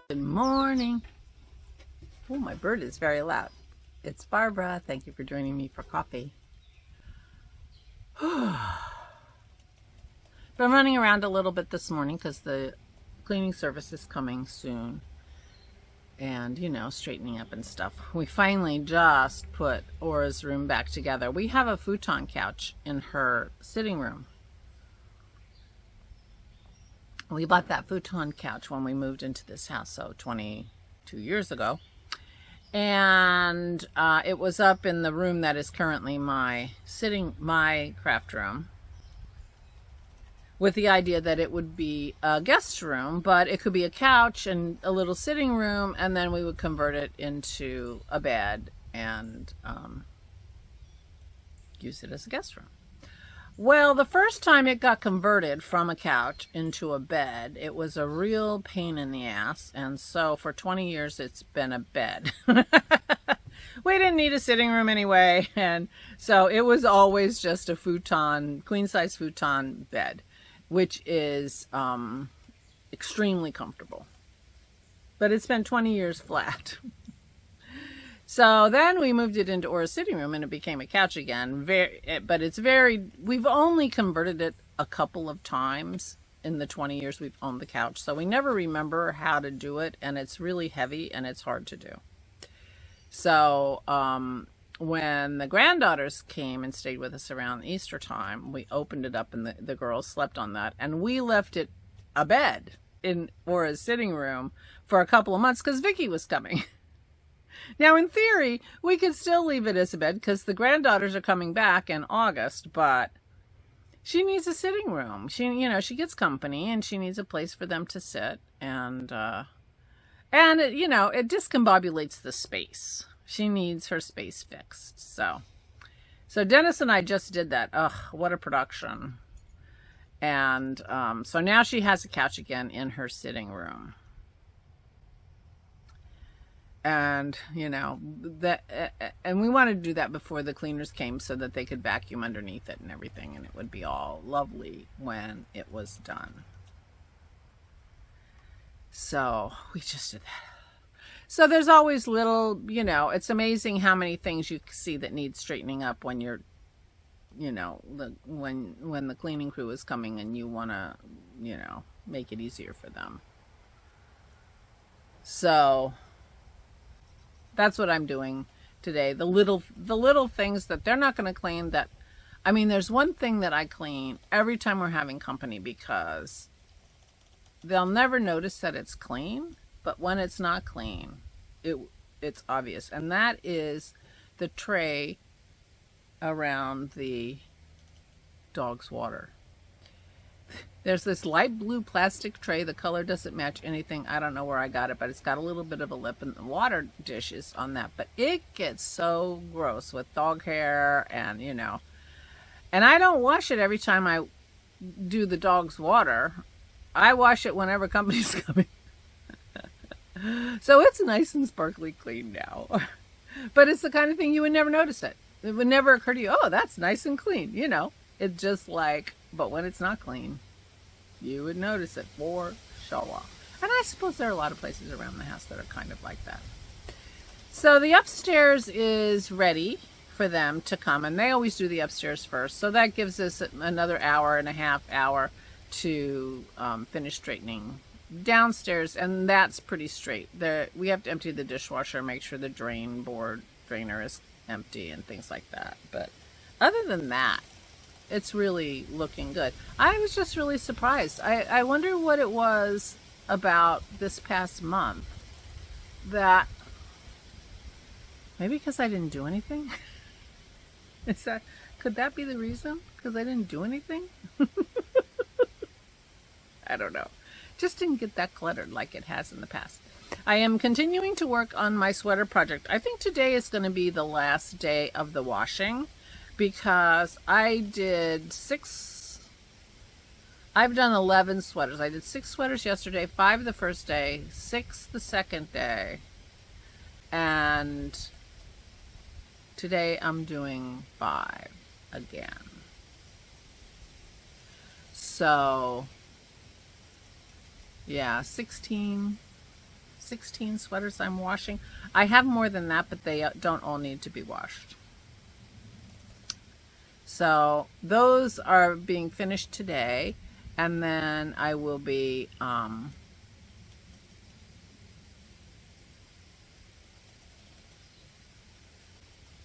Good morning. Oh, my bird is very loud. It's Barbara. Thank you for joining me for coffee. Been running around a little bit this morning because the cleaning service is coming soon. And, you know, straightening up and stuff. We finally just put Aura's room back together. We have a futon couch in her sitting room. We bought that futon couch when we moved into this house, so 22 years ago. And it was up in the room that is currently my craft room, with the idea that it would be a guest room, but it could be a couch and a little sitting room, and then we would convert it into a bed and use it as a guest room. Well, the first time it got converted from a couch into a bed, it was a real pain in the ass. And so for 20 years, it's been a bed. We didn't need a sitting room anyway. And so it was always just a futon, queen size futon bed, which is extremely comfortable. But it's been 20 years flat. So then we moved it into Aura's sitting room and it became a couch again. We've only converted it a couple of times in the 20 years we've owned the couch. So we never remember how to do it, and it's really heavy and it's hard to do. So when the granddaughters came and stayed with us around Easter time, we opened it up and the girls slept on that, and we left it a bed in Aura's sitting room for a couple of months because Vicky was coming. Now, in theory, we could still leave it as a bed because the granddaughters are coming back in August, but she needs a sitting room. She gets company and she needs a place for them to sit, and it discombobulates the space. She needs her space fixed. So Dennis and I just did that. Ugh, what a production. And so now she has a couch again in her sitting room. And, and we wanted to do that before the cleaners came so that they could vacuum underneath it and everything, and it would be all lovely when it was done. So we just did that. So there's always little, it's amazing how many things you see that need straightening up when you're, when the cleaning crew is coming and you want to, make it easier for them. So that's what I'm doing today. The little things that they're not going to clean there's one thing that I clean every time we're having company because they'll never notice that it's clean, but when it's not clean, it's obvious. And that is the tray around the dog's water. There's this light blue plastic tray. The color doesn't match anything. I don't know where I got it, but it's got a little bit of a lip, and the water dish is on that. But it gets so gross with dog hair and, And I don't wash it every time I do the dog's water. I wash it whenever company's coming. So it's nice and sparkly clean now. But it's the kind of thing you would never notice it. It would never occur to you, oh, that's nice and clean, It's just like, but when it's not clean, you would notice it for sure. And I suppose there are a lot of places around the house that are kind of like that. So the upstairs is ready for them to come, and they always do the upstairs first. So that gives us another hour and a half to finish straightening downstairs, and that's pretty straight. We have to empty the dishwasher, make sure the drainer is empty and things like that. But other than that, it's really looking good. I was just really surprised. I wonder what it was about this past month that maybe because I didn't do anything. Could that be the reason? Because I didn't do anything? I don't know. Just didn't get that cluttered like it has in the past. I am continuing to work on my sweater project. I think today is going to be the last day of the washing, because I've done 11 sweaters. I did 6 sweaters yesterday, 5 the first day, 6 the second day, and today I'm doing 5 again. So yeah, 16 16 sweaters I'm washing. I have more than that, but they don't all need to be washed. So those are being finished today, and then I will be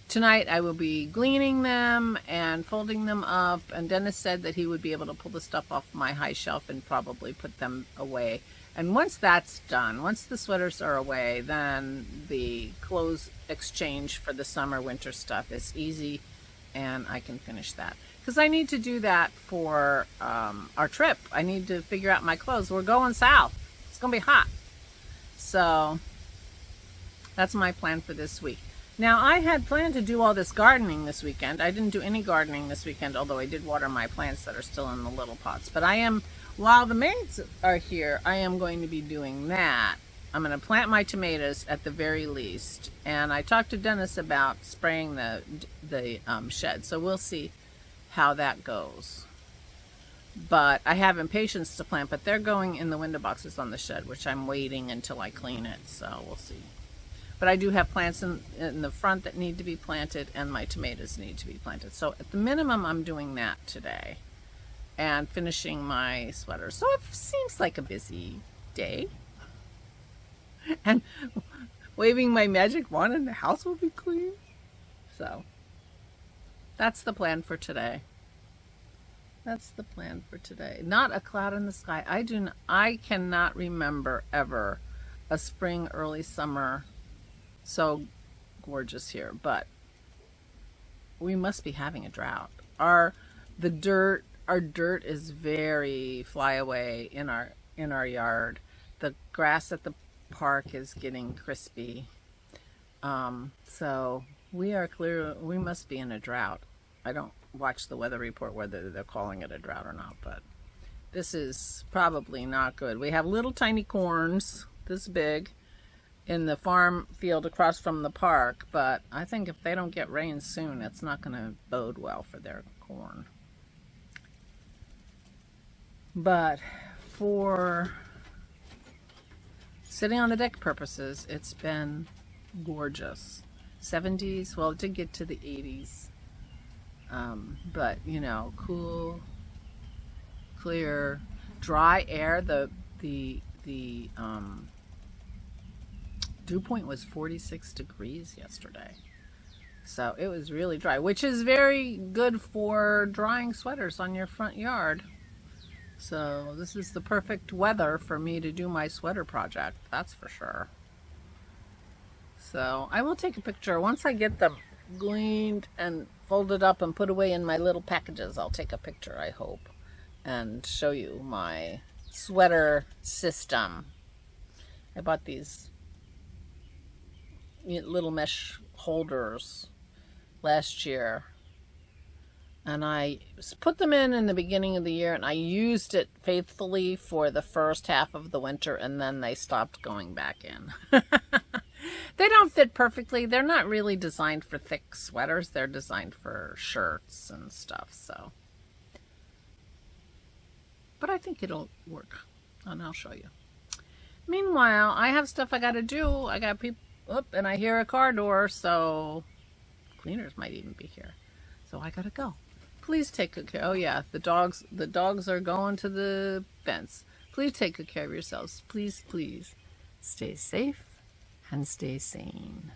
tonight I will be gleaning them and folding them up, and Dennis said that he would be able to pull the stuff off my high shelf and probably put them away. And once that's done, once the sweaters are away, then the clothes exchange for the summer winter stuff is easy, and I can finish that. Because I need to do that for our trip. I need to figure out my clothes. We're going south. It's going to be hot. So that's my plan for this week. Now, I had planned to do all this gardening this weekend. I didn't do any gardening this weekend, although I did water my plants that are still in the little pots. But I am, while the maids are here, I am going to be doing that. I'm going to plant my tomatoes at the very least. And I talked to Dennis about spraying the shed. So we'll see how that goes. But I have impatiens to plant, but they're going in the window boxes on the shed, which I'm waiting until I clean it. So we'll see. But I do have plants in the front that need to be planted, and my tomatoes need to be planted. So at the minimum, I'm doing that today and finishing my sweater. So it seems like a busy day. And waving my magic wand and the house will be clean. So that's the plan for today. That's the plan for today. Not a cloud in the sky. I cannot remember ever a spring, early summer so gorgeous here, but we must be having a drought. Our dirt is very flyaway in our yard. The grass at the park is getting crispy. So we must be in a drought. I don't watch the weather report whether they're calling it a drought or not, but this is probably not good. We have little tiny corns this big in the farm field across from the park, but I think if they don't get rain soon, it's not going to bode well for their corn. But for sitting on the deck purposes, it's been gorgeous. 70s, well, it did get to the 80s, but you know, cool, clear, dry air. The dew point was 46 degrees yesterday. So it was really dry, which is very good for drying sweaters on your front yard. So this is the perfect weather for me to do my sweater project, that's for sure. So I will take a picture once I get them gleaned and folded up and put away in my little packages. I'll take a picture, I hope, and show you my sweater system. I bought these little mesh holders last year, and I put them in the beginning of the year, and I used it faithfully for the first half of the winter, and then they stopped going back in. They don't fit perfectly. They're not really designed for thick sweaters. They're designed for shirts and stuff, so. But I think it'll work, and I'll show you. Meanwhile, I have stuff I gotta do. I got people, and I hear a car door, so cleaners might even be here. So I gotta go. Please take good care. Oh yeah, the dogs are going to the fence. Please take good care of yourselves. Please, please stay safe and stay sane.